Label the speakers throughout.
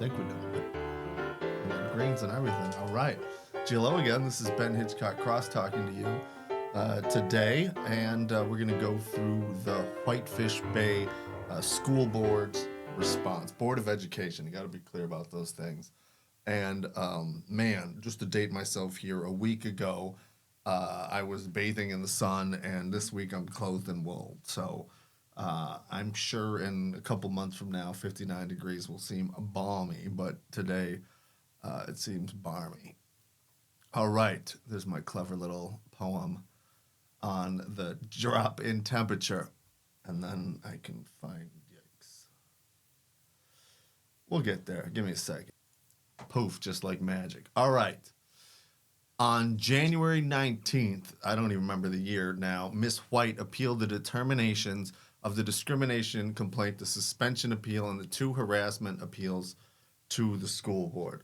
Speaker 1: think we're doing good. We got greens and everything. All right. Hello again. This is Ben Hitchcock Cross talking to you today, and we're going to go through the Whitefish Bay School Board's response. Board of Education. You got to be clear about those things. And man, just to date myself here, a week ago, I was bathing in the sun, and this week I'm clothed in wool. So I'm sure in a couple months from now, 59 degrees will seem balmy, but today it seems balmy. All right, there's my clever little poem on the drop in temperature. And then I can find, yikes. We'll get there. Give me a second. Poof, just like magic. All right. On January 19th, I don't even remember the year now, Miss White appealed the determinations of the discrimination complaint, the suspension appeal, and the 2 harassment appeals to the school board.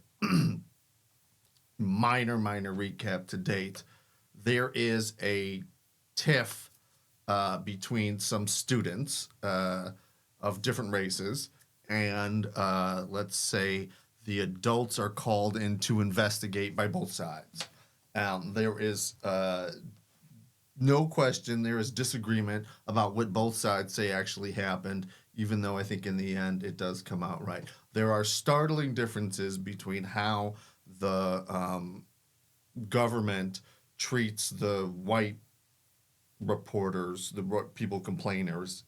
Speaker 1: minor recap to date. There is a tiff between some students of different races, and let's say the adults are called in to investigate by both sides. There is no question, there is disagreement about what both sides say actually happened, even though I think in the end it does come out right. There are startling differences between how the government treats the white reporters, the people complainants,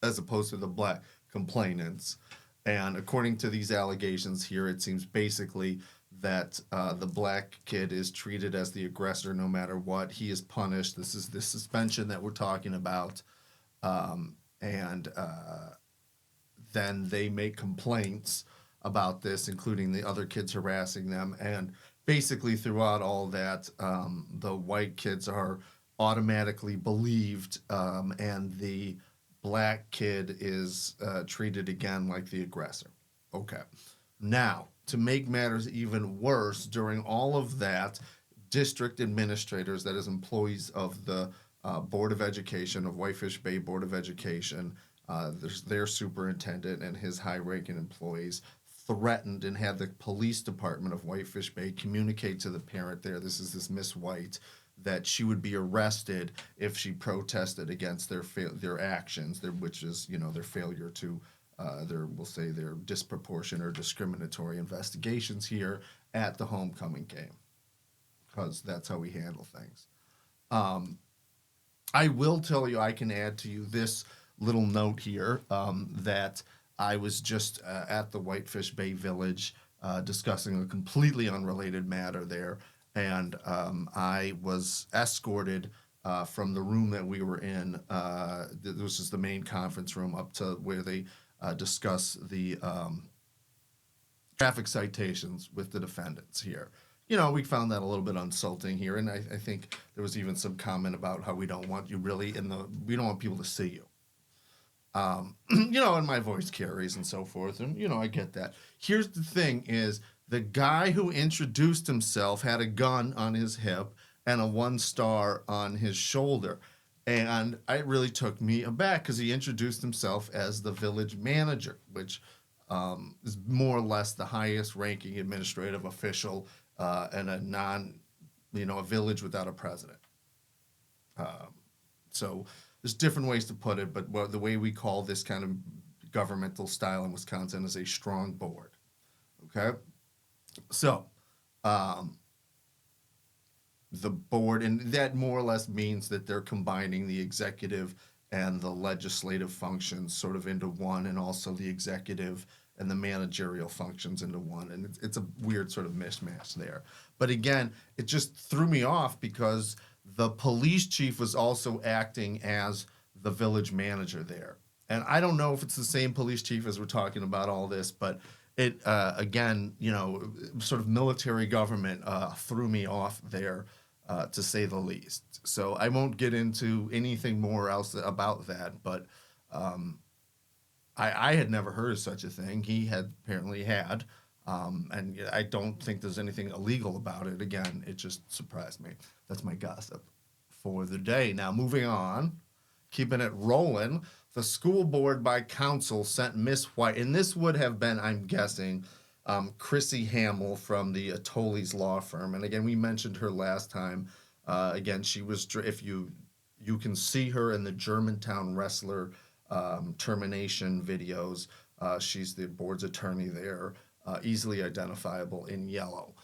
Speaker 1: as opposed to the black complainants. And according to these allegations here, it seems basically that the black kid is treated as the aggressor no matter what. He is punished. This is the suspension that we're talking about. And then they make complaints about this, including the other kids harassing them. And basically throughout all that, the white kids are automatically believed, and the black kid is treated again like the aggressor. Okay. Now, to make matters even worse, during all of that, district administrators, that is employees of the Board of Education, of Whitefish Bay Board of Education, their superintendent and his high-ranking employees threatened and had the police department of Whitefish Bay communicate to the parent there, this is this Miss White, that she would be arrested if she protested against their actions, which is, their failure to, their disproportionate or discriminatory investigations here at the homecoming game, because that's how we handle things. I will tell you, I can add to you this little note here, that I was just at the Whitefish Bay Village discussing a completely unrelated matter there, and I was escorted from the room that we were in. This is the main conference room up to where they discuss the traffic citations with the defendants here. We found that a little bit insulting here, and I think there was even some comment about how we don't want you really we don't want people to see you. And my voice carries and so forth, and I get that. Here's the thing is, the guy who introduced himself had a gun on his hip and a 1 star on his shoulder. And it really took me aback because he introduced himself as the village manager, which is more or less the highest ranking administrative official in a village without a president. So there's different ways to put it, but the way we call this kind of governmental style in Wisconsin is a strong board. Okay? So, the board, and that more or less means that they're combining the executive and the legislative functions sort of into one, and also the executive and the managerial functions into one. And it's a weird sort of mishmash there. But again, it just threw me off because the police chief was also acting as the village manager there. And I don't know if it's the same police chief as we're talking about all this, but it, again, sort of military government threw me off there, to say the least. So I won't get into anything more else about that, but I had never heard of such a thing. He had apparently had, and I don't think there's anything illegal about it. Again, it just surprised me. That's my gossip for the day. Now, moving on, keeping it rolling, The school board by council sent Miss White, and this would have been, I'm guessing, Chrissy Hamill from the Atoli's law firm. And again, we mentioned her last time. Again, she was, if you can see her in the Germantown wrestler termination videos. She's the board's attorney there, easily identifiable in yellow.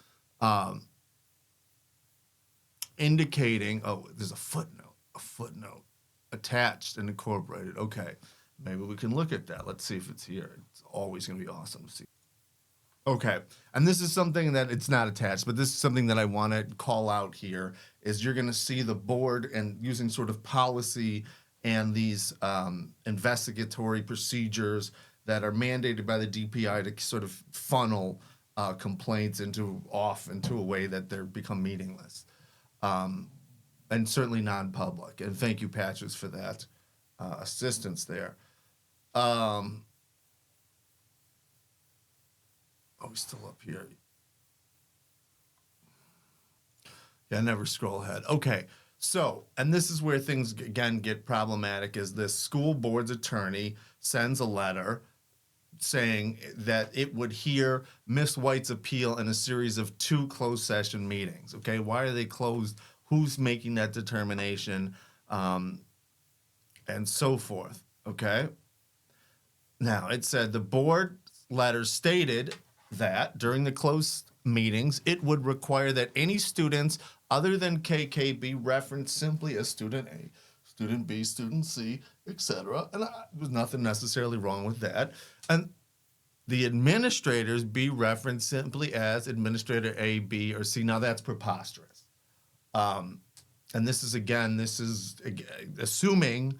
Speaker 1: Indicating, oh, there's a footnote attached and incorporated. Okay, maybe we can look at that. Let's see if it's here. It's always going to be awesome to see. Okay, and this is something that it's not attached, but this is something that I want to call out here, is you're going to see the board and using sort of policy and these investigatory procedures that are mandated by the DPI to sort of funnel complaints into a way that they become meaningless. And certainly non-public. And thank you, Patches, for that assistance there. Oh, he's still up here. Yeah, never scroll ahead. Okay, so, and this is where things, again, get problematic, is this school board's attorney sends a letter saying that it would hear Miss White's appeal in a series of 2 closed session meetings. Okay, why are they closed? Who's making that determination? And so forth. Okay. Now, it said the board letter stated that during the closed meetings, it would require that any students other than KK be referenced simply as student A, student B, student C, etc. And there's nothing necessarily wrong with that. And the administrators be referenced simply as administrator A, B, or C. Now that's preposterous. And this is assuming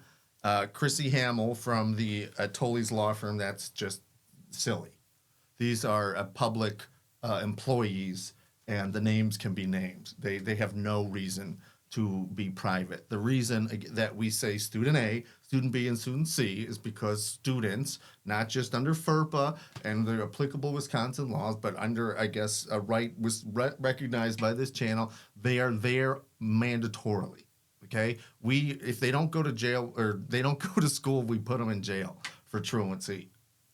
Speaker 1: Chrissy Hamill from the Atoli's law firm. That's just silly. These are public employees, and the names can be names. They have no reason to be private. The reason that we say student A, student B, and student C is because students, not just under FERPA and the applicable Wisconsin laws, but under, I guess, a right was recognized by this channel, they are there mandatorily. Okay, if they don't go to jail or they don't go to school, we put them in jail for truancy.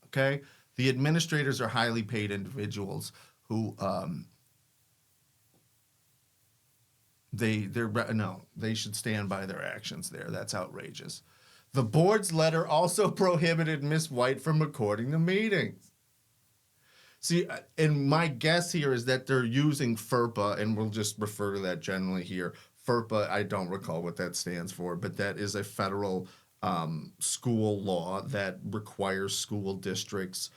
Speaker 1: Okay, the administrators are highly paid individuals who they should stand by their actions there. That's outrageous. The board's letter also prohibited Miss White from recording the meetings. See, and my guess here is that they're using FERPA, and we'll just refer to that generally here. FERPA, I don't recall what that stands for, but that is a federal school law that requires school districts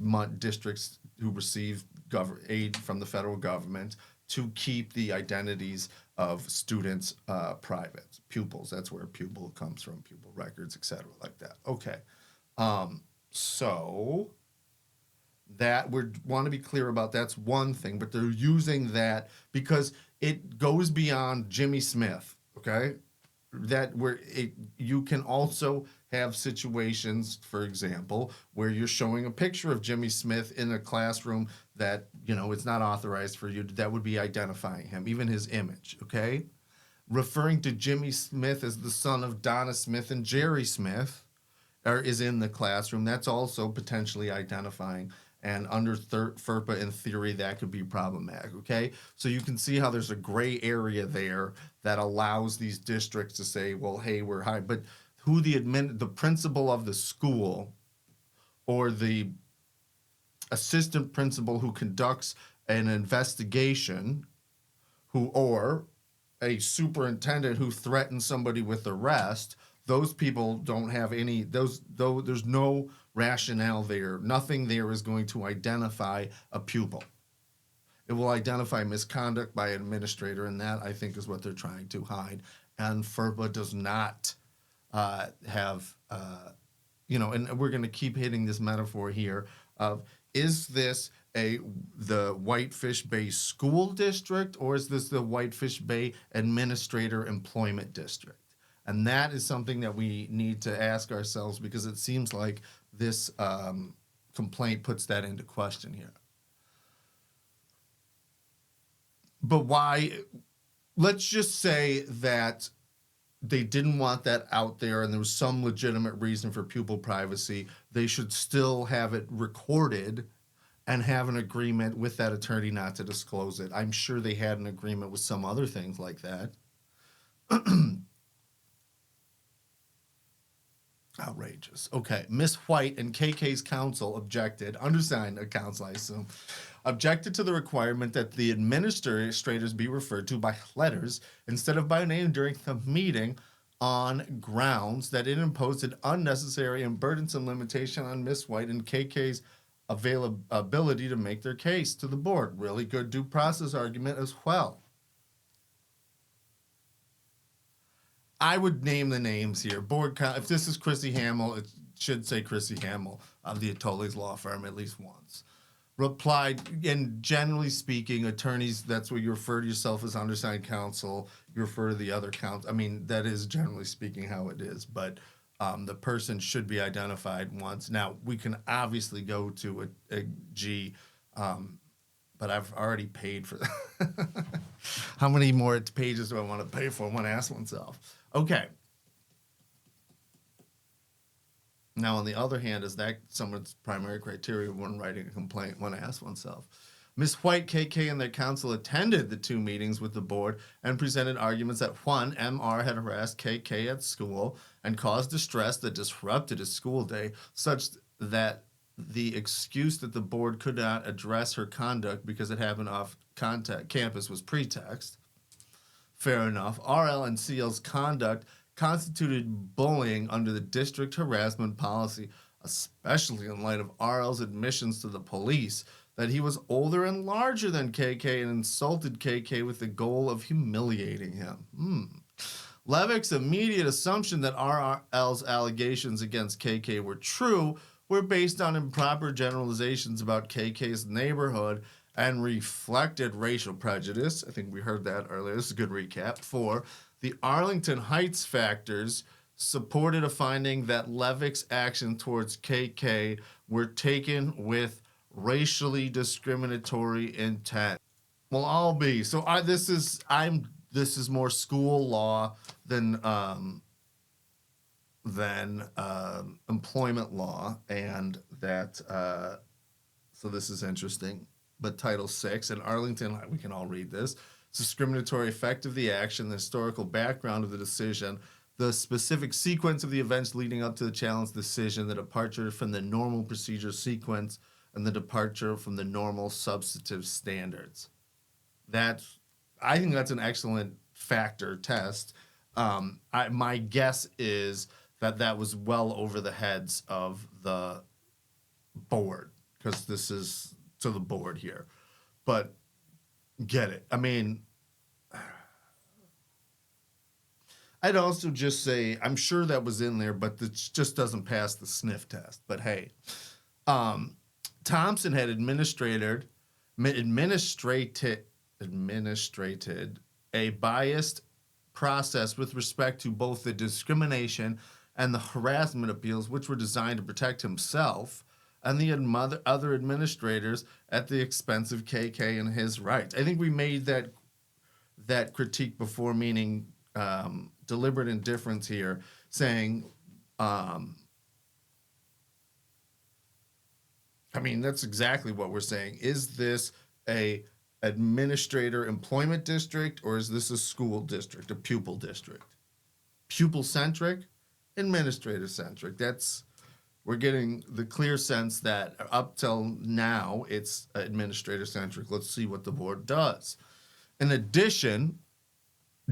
Speaker 1: who receive aid from the federal government to keep the identities of students private. Pupils, that's where pupil comes from, pupil records, etc., like that. Okay, so that we want to be clear about. That's one thing, but they're using that because it goes beyond Jimmy Smith. Okay, that you can also have situations, for example, where you're showing a picture of Jimmy Smith in a classroom that, it's not authorized for you. That would be identifying him, even his image, okay? Referring to Jimmy Smith as the son of Donna Smith and Jerry Smith is in the classroom. That's also potentially identifying. And under FERPA, in theory, that could be problematic, okay? So you can see how there's a gray area there that allows these districts to say, well, hey, we're high. But who the principal of the school or the assistant principal who conducts an investigation or a superintendent who threatens somebody with arrest, those people don't have any, there's no rationale there. Nothing there is going to identify a pupil. It will identify misconduct by an administrator, and that, I think, is what they're trying to hide. And FERPA does not have, and we're going to keep hitting this metaphor here of, is this the Whitefish Bay School District, or is this the Whitefish Bay Administrator Employment District? And that is something that we need to ask ourselves, because it seems like this complaint puts that into question here. But why? Let's just say that they didn't want that out there and there was some legitimate reason for pupil privacy, they should still have it recorded and have an agreement with that attorney not to disclose it. I'm sure they had an agreement with some other things like that. Outrageous. Okay. Miss White and KK's counsel objected, undersigned counsel, I assume, objected to the requirement that the administrators be referred to by letters instead of by name during the meeting on grounds that it imposed an unnecessary and burdensome limitation on Miss White and KK's availability to make their case to the board. Really good due process argument as well. I would name the names here. If this is Chrissy Hamill, it should say Chrissy Hamill of the Atoli's law firm at least once. Replied, and generally speaking, attorneys, that's what you refer to yourself as undersigned counsel. You refer to the other counsel. I mean, that is generally speaking how it is, but the person should be identified once. Now, we can obviously go to a G, but I've already paid for that. How many more pages do I want to pay for? I want to ask oneself. Okay. Now, on the other hand, is that someone's primary criteria when writing a complaint? Want to ask oneself. Ms. White, KK, and their counsel attended the 2 meetings with the board and presented arguments that 1, MR had harassed KK at school and caused distress that disrupted his school day, such that the excuse that the board could not address her conduct because it happened off campus was pretext. Fair enough. RL and CL's conduct constituted bullying under the district harassment policy, especially in light of RL's admissions to the police that he was older and larger than KK and insulted KK with the goal of humiliating him. Levick's immediate assumption that RL's allegations against KK were true were based on improper generalizations about KK's neighborhood and reflected racial prejudice. I think we heard that earlier. This is a good recap. 4, the Arlington Heights factors supported a finding that Levick's action towards KK were taken with racially discriminatory intent. Well, I'll be. So this is more school law than employment law, and that so this is interesting. But Title VI in Arlington, we can all read this. It's discriminatory effect of the action, the historical background of the decision, the specific sequence of the events leading up to the challenge decision, the departure from the normal procedure sequence, and the departure from the normal substantive standards. I think that's an excellent factor test. My guess is that was well over the heads of the board, because this is to the board here. But get it. I mean, I'd also just say, I'm sure that was in there, but it just doesn't pass the sniff test. But hey, Thompson had administrated a biased process with respect to both the discrimination and the harassment appeals, which were designed to protect himself and the other administrators at the expense of KK and his rights. I think we made that critique before, meaning deliberate indifference here, saying, I mean, that's exactly what we're saying. Is this a administrator employment district, or is this a school district, a pupil district? Pupil-centric, administrator-centric. We're getting the clear sense that up till now, it's administrator-centric. Let's see what the board does. In addition,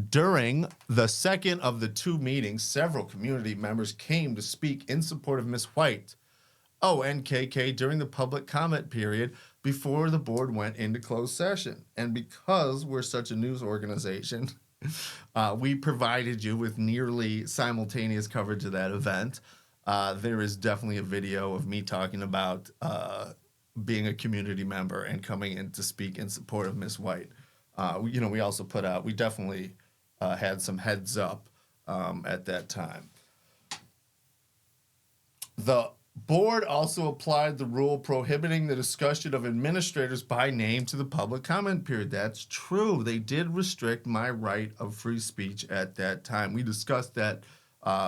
Speaker 1: during the second of the 2 meetings, several community members came to speak in support of Ms. White. Oh, and KK during the public comment period before the board went into closed session. And because we're such a news organization, we provided you with nearly simultaneous coverage of that event. There is definitely a video of me talking about being a community member and coming in to speak in support of Ms. White. We also we definitely had some heads up at that time. The Board also applied the rule prohibiting the discussion of administrators by name to the public comment period. That's true. They did restrict my right of free speech at that time. We discussed that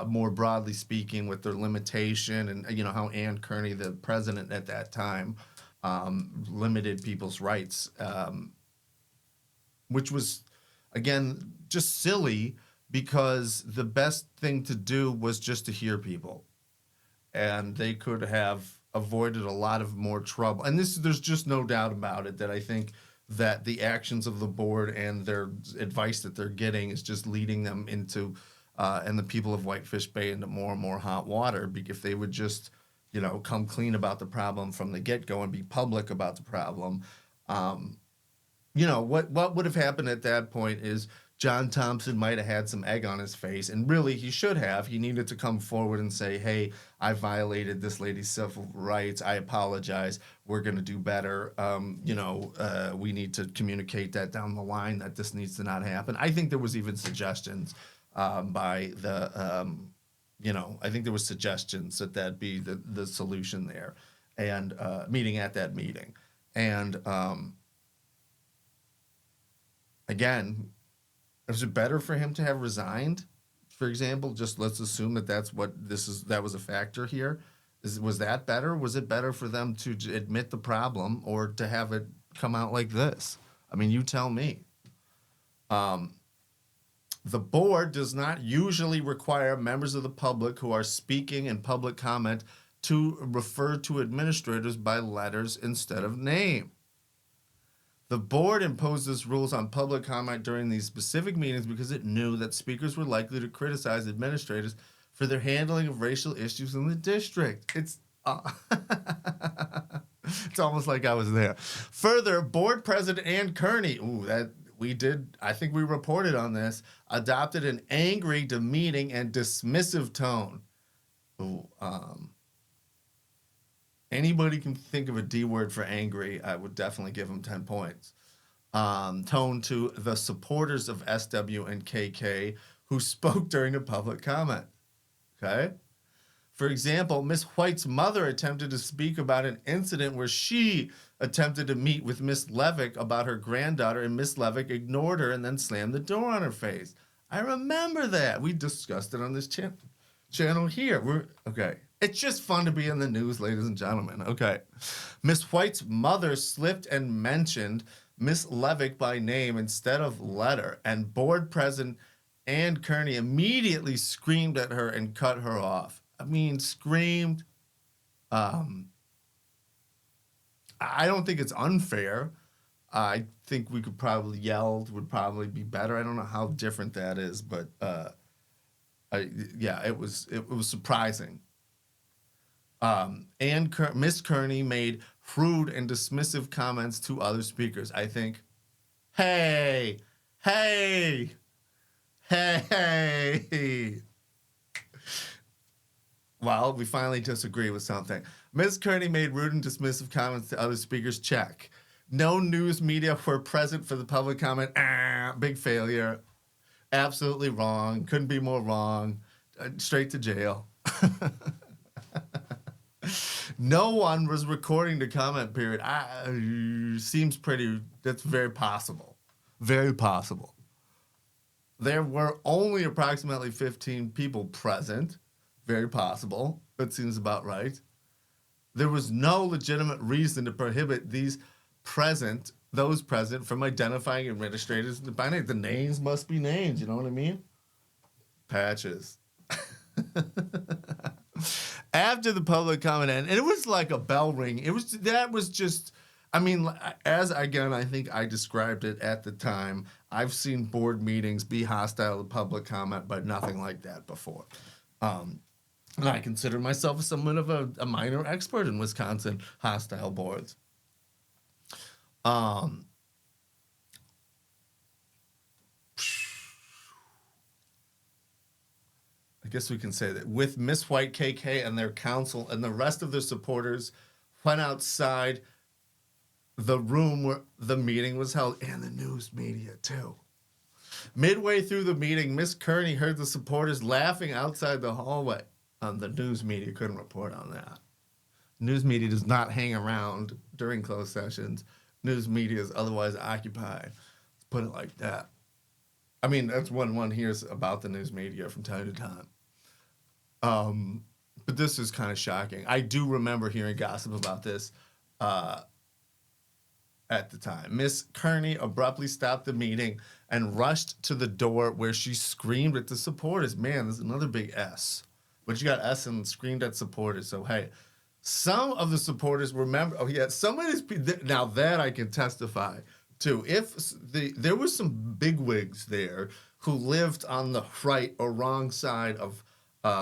Speaker 1: more broadly speaking with their limitation and, how Ann Kearney, the president at that time, limited people's rights, which was, again, just silly because the best thing to do was just to hear people. And they could have avoided a lot of more trouble. And there's just no doubt about it that I think that the actions of the board and their advice that they're getting is just leading them into, and the people of Whitefish Bay into more and more hot water. If they would just, come clean about the problem from the get-go and be public about the problem, what would have happened at that point is John Thompson might have had some egg on his face, and really he should have. He needed to come forward and say, hey, I violated this lady's civil rights. I apologize. We're going to do better. We need to communicate that down the line that this needs to not happen. I think there was even suggestions by the, I think there was suggestions that be the solution there, and at that meeting. And again, is it better for him to have resigned, for example? Just let's assume that was a factor here. Was that better? Was it better for them to admit the problem or to have it come out like this? I mean, you tell me. The board does not usually require members of the public who are speaking in public comment to refer to administrators by letters instead of name. The board imposes rules on public comment during these specific meetings because it knew that speakers were likely to criticize administrators for their handling of racial issues in the district. It's almost like I was there. Further, board president Ann Kearney, I think we reported on this, adopted an angry, demeaning, and dismissive tone. Anybody can think of a D word for angry, I would definitely give them 10 points. Tone to the supporters of SW and KK who spoke during a public comment. Okay? For example, Miss White's mother attempted to speak about an incident where she attempted to meet with Miss Levick about her granddaughter, and Miss Levick ignored her and then slammed the door on her face. I remember that. We discussed it on this channel here. Okay. It's just fun to be in the news, ladies and gentlemen. Okay. Miss White's mother slipped and mentioned Miss Levick by name instead of letter, and board president Ann Kearney immediately screamed at her and cut her off. I mean, screamed. I don't think it's unfair. I think we could probably yelled would probably be better. I don't know how different that is, but it was surprising. Miss Kearney made rude and dismissive comments to other speakers. I think, hey. Well, we finally disagree with something. Miss Kearney made rude and dismissive comments to other speakers. Check. No news media were present for the public comment. Big failure. Absolutely wrong. Couldn't be more wrong. Straight to jail. No one was recording the comment period. That's very possible. Very possible. There were only approximately 15 people present. Very possible. That seems about right. There was no legitimate reason to prohibit those present from identifying administrators by name. The names must be names, you know what I mean? Patches. After the public comment ended, and it was like a bell ring. I think I described it at the time. I've seen board meetings be hostile to public comment, but nothing like that before. And I consider myself somewhat of a minor expert in Wisconsin hostile boards. I guess we can say that with Miss White, KK, and their council and the rest of their supporters went outside the room where the meeting was held, and the news media too. Midway through the meeting, Miss Kearney heard the supporters laughing outside the hallway. The news media couldn't report on that. News media does not hang around during closed sessions. News media is otherwise occupied. Let's put it like that. I mean, that's one hears about the news media from time to time. But this is kind of shocking. I do remember hearing gossip about this at the time. Miss Kearney abruptly stopped the meeting and rushed to the door where she screamed at the supporters. Man, there's another big S. But you got S and screamed at supporters. So, hey, some of the supporters remember. Oh, yeah, some of these people. Now that I can testify to. There were some bigwigs there who lived on the right or wrong side of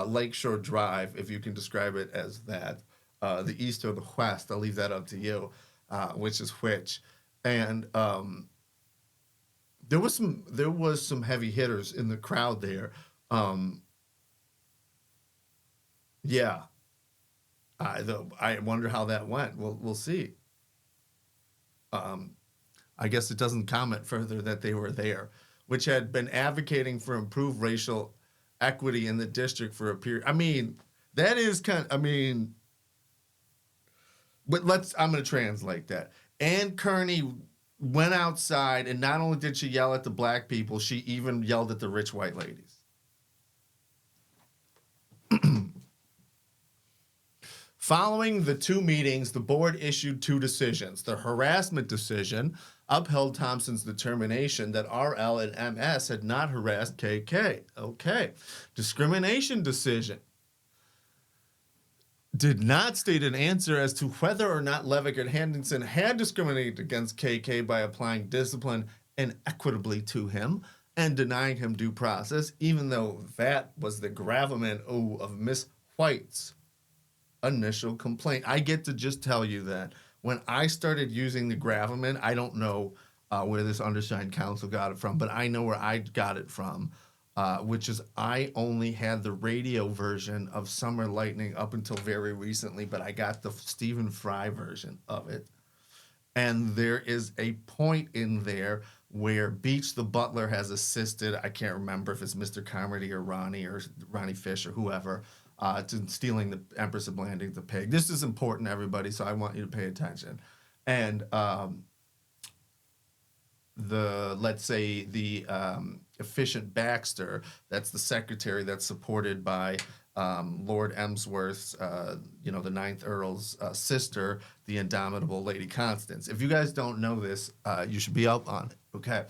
Speaker 1: Lakeshore Drive, if you can describe it as that, the east or the west. I'll leave that up to you, which is which. And there was some heavy hitters in the crowd there. Yeah, I wonder how that went. We'll see. I guess it doesn't comment further that they were there, which had been advocating for improved racial equity in the district for a period. I mean, that is but I'm going to translate that. Ann Kearney went outside, and not only did she yell at the black people, she even yelled at the rich white ladies. Following the two meetings, the board issued two decisions. The harassment decision upheld Thompson's determination that RL and MS had not harassed KK. Okay. Discrimination decision did not state an answer as to whether or not Levick and Henderson had discriminated against KK by applying discipline inequitably to him and denying him due process, even though that was the gravamen of Miss White's initial complaint. I get to just tell you that when I started using the gravamen, I don't know where this undersigned counsel got it from, but I know where I got it from, which is I only had the radio version of Summer Lightning up until very recently, but I got the Stephen Fry version of it. And there is a point in there where Beach the butler has assisted, I can't remember if it's Mr. Carmody or Ronnie Fish or whoever, to stealing the Empress of Blanding the pig. This is important, everybody, so I want you to pay attention. And let's say the efficient Baxter, that's the secretary that's supported by Lord Emsworth's, the Ninth Earl's sister, the indomitable Lady Constance. If you guys don't know this, you should be up on it, okay?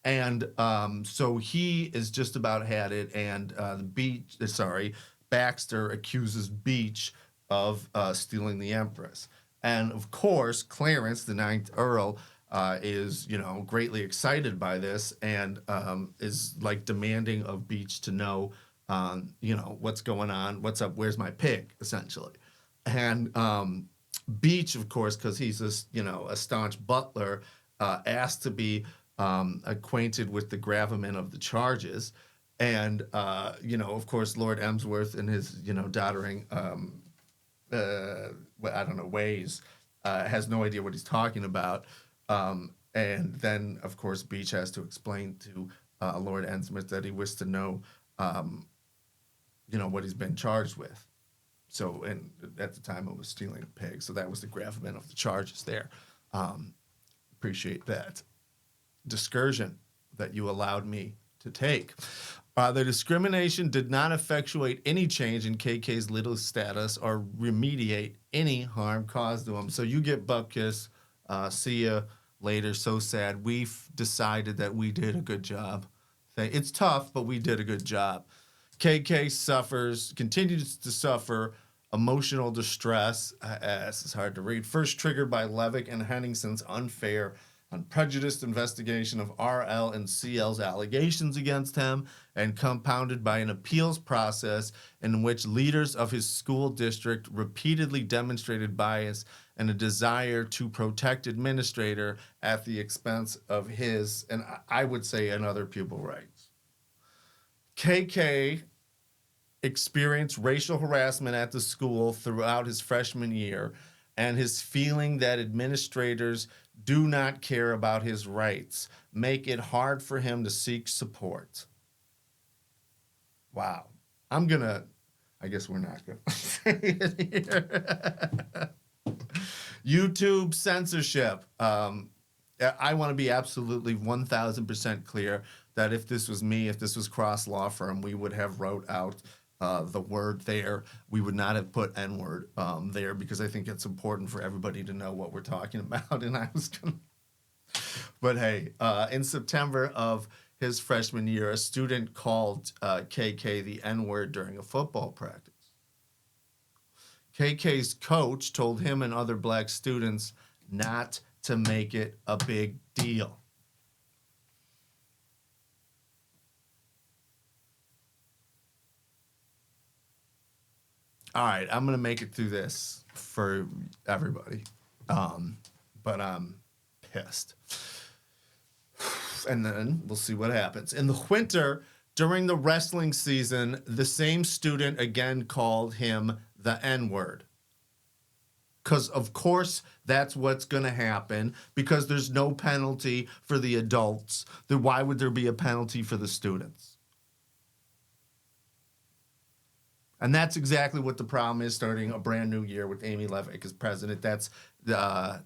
Speaker 1: And so he is just about had it, and Baxter accuses Beach of stealing the Empress. And of course, Clarence, the Ninth Earl, is, greatly excited by this and is like demanding of Beach to know, what's going on, what's up, where's my pig, essentially. And Beach, of course, because he's a staunch butler, asked to be acquainted with the gravamen of the charges. And, of course, Lord Emsworth in his, doddering, ways, has no idea what he's talking about. And then, of course, Beach has to explain to Lord Emsworth that he wished to know, what he's been charged with. So, and at the time it was stealing a pig. So that was the gravamen of the charges there. Appreciate that discursion that you allowed me to take. The discrimination did not effectuate any change in KK's legal status or remediate any harm caused to him. So you get bupkis. See ya later. So sad. We've decided that we did a good job. It's tough, but we did a good job. KK continues to suffer emotional distress. This is hard to read. First triggered by Levick and Henningson's unfair and prejudiced investigation of RL and CL's allegations against him, and compounded by an appeals process in which leaders of his school district repeatedly demonstrated bias and a desire to protect administrator at the expense of his, and I would say, and other pupil rights. KK experienced racial harassment at the school throughout his freshman year, and his feeling that administrators do not care about his rights make it hard for him to seek support. Wow. I'm going to I guess we're not going to say it here. YouTube censorship. I want to be absolutely 1,000% clear that if this was me, if this was Cross Law Firm, we would have wrote out the word there. We would not have put N-word there because I think it's important for everybody to know what we're talking about. And I was going to... But hey, in September of his freshman year, a student called KK the N-word during a football practice. KK's coach told him and other black students not to make it a big deal. All right, I'm going to make it through this for everybody, but I'm pissed. And then we'll see what happens. In the winter, during the wrestling season, the same student again called him the N-word. Because, of course, that's what's going to happen, because there's no penalty for the adults. Then why would there be a penalty for the students? And that's exactly what the problem is starting a brand new year with Amy Levick as president. That's the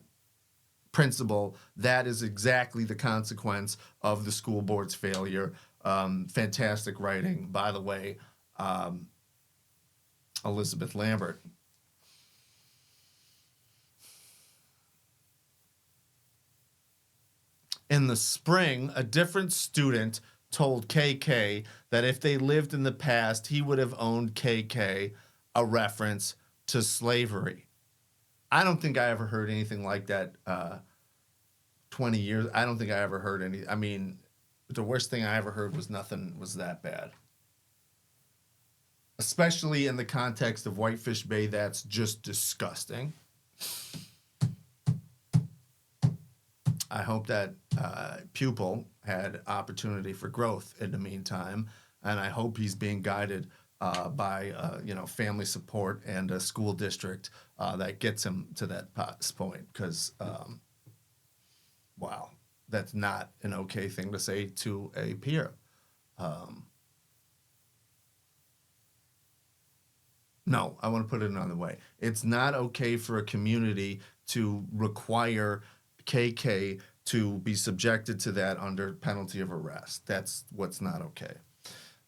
Speaker 1: principal. That is exactly the consequence of the school board's failure. Fantastic writing, by the way, Elizabeth Lambert. In the spring, a different student told KK that if they lived in the past, he would have owned KK, a reference to slavery. I don't think I ever heard anything like that 20 years. I don't think I ever heard any. I mean, the worst thing I ever heard was nothing was that bad. Especially in the context of Whitefish Bay, that's just disgusting. I hope that pupil had opportunity for growth in the meantime, and I hope he's being guided by family support and a school district that gets him to that point. Because wow, that's not an okay thing to say to a peer. No, I want to put it another way. It's not okay for a community to require KK to be subjected to that under penalty of arrest. That's what's not okay.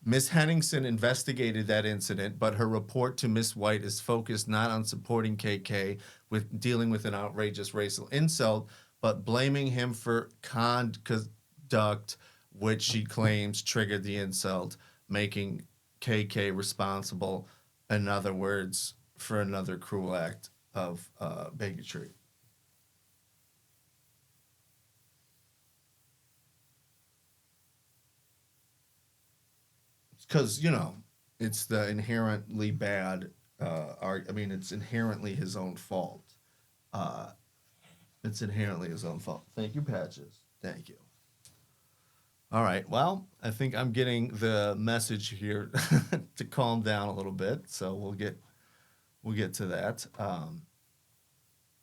Speaker 1: Ms. Henningsen investigated that incident, but her report to Ms. White is focused not on supporting KK with dealing with an outrageous racial insult, but blaming him for conduct which she claims triggered the insult, making KK responsible, in other words, for another cruel act of bigotry. Because, it's the inherently bad, it's inherently his own fault. It's inherently his own fault. Thank you, Patches. Thank you. All right, well, I think I'm getting the message here to calm down a little bit, so we'll get to that.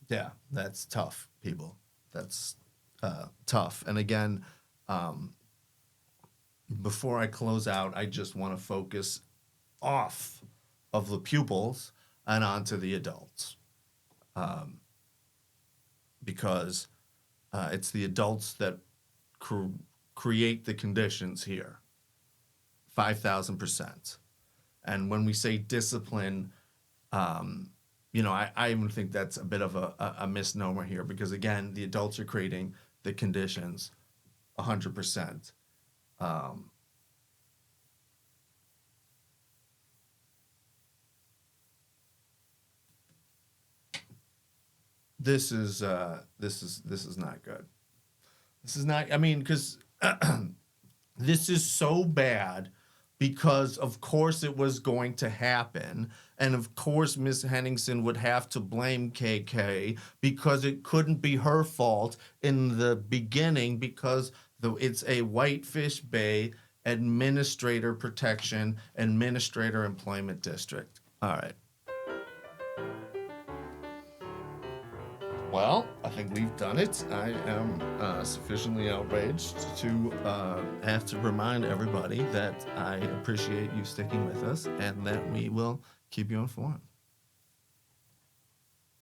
Speaker 1: Yeah, that's tough, people. That's tough. And again, before I close out, I just want to focus off of the pupils and onto the adults. Because it's the adults that create the conditions here, 5,000%. And when we say discipline, I even think that's a bit of a misnomer here, because again, the adults are creating the conditions 100%. This is not good. This is not, because this is so bad because of course it was going to happen. And of course, Ms. Henningsen would have to blame KK because it couldn't be her fault in the beginning, because it's a Whitefish Bay Administrator Protection Administrator Employment District. All right. Well, I think we've done it. I am sufficiently outraged to have to remind everybody that I appreciate you sticking with us and that we will keep you informed.